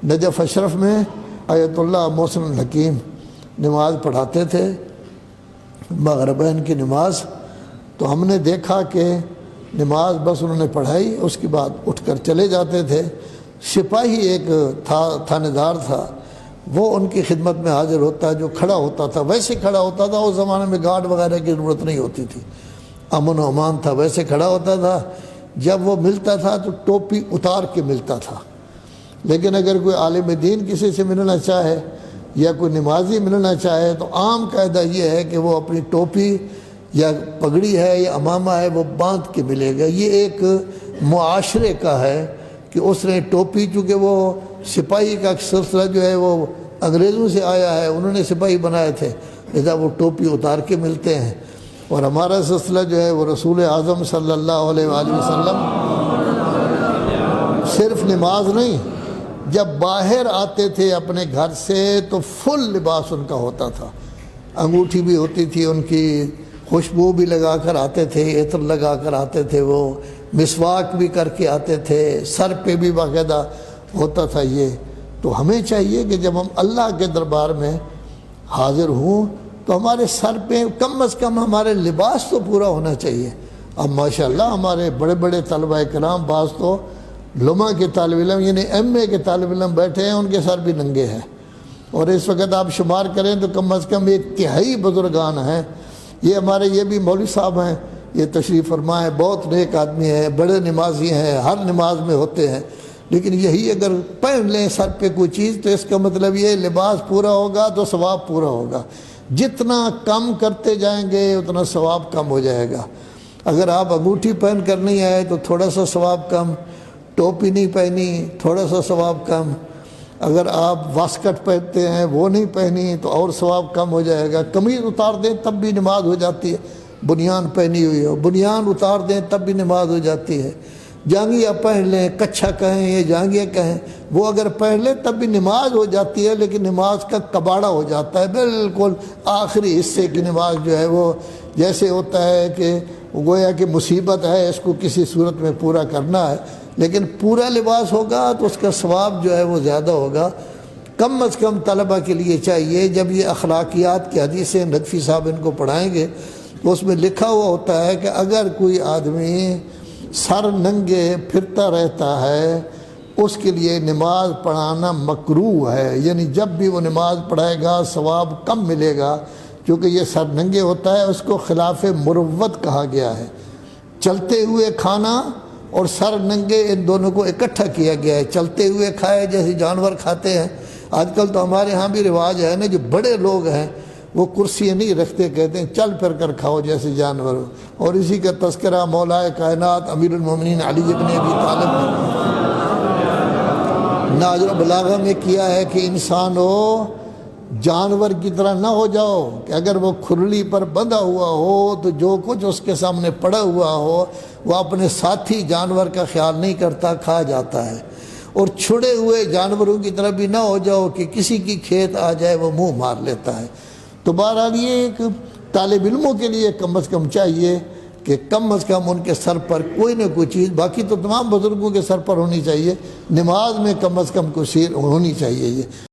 Najaf Ashraf میں آیت اللہ محسن الحکیم نماز پڑھاتے تھے، مغربین کی نماز. تو ہم نے دیکھا کہ نماز بس انہوں نے پڑھائی، اس کے بعد اٹھ کر چلے جاتے تھے. سپاہی ایک تھانے دار تھا، وہ ان کی خدمت میں حاضر ہوتا، جو کھڑا ہوتا تھا ویسے کھڑا ہوتا تھا. اس زمانے میں گارڈ وغیرہ کی ضرورت نہیں ہوتی تھی، امن و امان تھا، ویسے کھڑا ہوتا تھا. جب وہ ملتا تھا تو ٹوپی اتار کے ملتا تھا. لیکن اگر کوئی عالم دین کسی سے ملنا چاہے یا کوئی نمازی ملنا چاہے تو عام قاعدہ یہ ہے کہ وہ اپنی ٹوپی یا پگڑی ہے یا امامہ ہے وہ باندھ کے ملے گا. یہ ایک معاشرے کا ہے کہ اس نے ٹوپی، چونکہ وہ سپاہی کا سلسلہ جو ہے وہ انگریزوں سے آیا ہے، انہوں نے سپاہی بنائے تھے، لہذا وہ ٹوپی اتار کے ملتے ہیں. اور ہمارا سلسلہ جو ہے وہ رسول اعظم صلی اللہ علیہ وآلہ وسلم صرف نماز نہیں، جب باہر آتے تھے اپنے گھر سے تو فل لباس ان کا ہوتا تھا. انگوٹھی بھی ہوتی تھی ان کی، خوشبو بھی لگا کر آتے تھے، عطر لگا کر آتے تھے، وہ مسواک بھی کر کے آتے تھے، سر پہ بھی باقاعدہ ہوتا تھا یہ. تو ہمیں چاہیے کہ جب ہم اللہ کے دربار میں حاضر ہوں تو ہمارے سر پہ کم از کم ہمارے لباس تو پورا ہونا چاہیے. اب ماشاءاللہ ہمارے بڑے بڑے طلبہ کرام، بعض تو لمع کے طالب علم یعنی ایم اے کے طالب علم بیٹھے ہیں، ان کے سر بھی ننگے ہیں. اور اس وقت آپ شمار کریں تو کم از کم 1/3 بزرگان ہیں. یہ ہمارے یہ بھی مولوی صاحب ہیں، یہ تشریف فرما ہے، بہت نیک آدمی ہیں، بڑے نمازی ہیں، ہر نماز میں ہوتے ہیں. لیکن یہی اگر پہن لیں سر پہ کوئی چیز تو اس کا مطلب یہ لباس پورا ہوگا تو ثواب پورا ہوگا. جتنا کم کرتے جائیں گے اتنا ثواب کم ہو جائے گا. اگر آپ انگوٹھی پہن کر نہیں آئے تو تھوڑا سا ثواب کم، ٹوپی نہیں پہنی تھوڑا سا ثواب کم، اگر آپ واسکٹ پہنتے ہیں وہ نہیں پہنی تو اور ثواب کم ہو جائے گا. قمیض اتار دیں تب بھی نماز ہو جاتی ہے، بنیان پہنی ہوئی ہو، بنیان اتار دیں تب بھی نماز ہو جاتی ہے. جانگیہ پہن لیں، کچھا کہیں یا جانگیہ کہیں، وہ اگر پہن لیں تب بھی نماز ہو جاتی ہے، لیکن نماز کا کباڑا ہو جاتا ہے. بالکل آخری حصے کی نماز جو ہے وہ جیسے ہوتا ہے کہ گویا کہ مصیبت ہے، اس کو کسی صورت میں پورا کرنا ہے. لیکن پورا لباس ہوگا تو اس کا ثواب جو ہے وہ زیادہ ہوگا. کم از کم طلبہ کے لیے چاہیے، جب یہ اخلاقیات کی حدیثیں ندفی صاحب ان کو پڑھائیں گے تو اس میں لکھا ہوا ہوتا ہے کہ اگر کوئی آدمی سر ننگے پھرتا رہتا ہے اس کے لیے نماز پڑھانا مکروہ ہے. یعنی جب بھی وہ نماز پڑھائے گا ثواب کم ملے گا، کیونکہ یہ سر ننگے ہوتا ہے، اس کو خلاف مروت کہا گیا ہے. چلتے ہوئے کھانا اور سر ننگے ان دونوں کو اکٹھا کیا گیا ہے. چلتے ہوئے کھائے جیسے جانور کھاتے ہیں. آج کل تو ہمارے ہاں بھی رواج ہے نا، جو بڑے لوگ ہیں وہ کرسیاں نہیں رکھتے، کہتے ہیں چل پھر کر کھاؤ جیسے جانور. اور اسی کا تذکرہ مولا کائنات امیر المومنین علی ابن ابی طالب نے نہج البلاغہ میں کیا ہے کہ انسان ہو جانور کی طرح نہ ہو جاؤ کہ اگر وہ کھرلی پر بندھا ہوا ہو تو جو کچھ اس کے سامنے پڑا ہوا ہو وہ اپنے ساتھی جانور کا خیال نہیں کرتا، کھا جاتا ہے. اور چھڑے ہوئے جانوروں کی طرح بھی نہ ہو جاؤ کہ کسی کی کھیت آ جائے وہ منہ مار لیتا ہے. تو بہرحال یہ ایک طالب علموں کے لیے کم از کم چاہیے کہ کم از کم ان کے سر پر کوئی نہ کوئی چیز، باقی تو تمام بزرگوں کے سر پر ہونی چاہیے، نماز میں کم از کم کوئی چیز ہونی چاہیے. یہ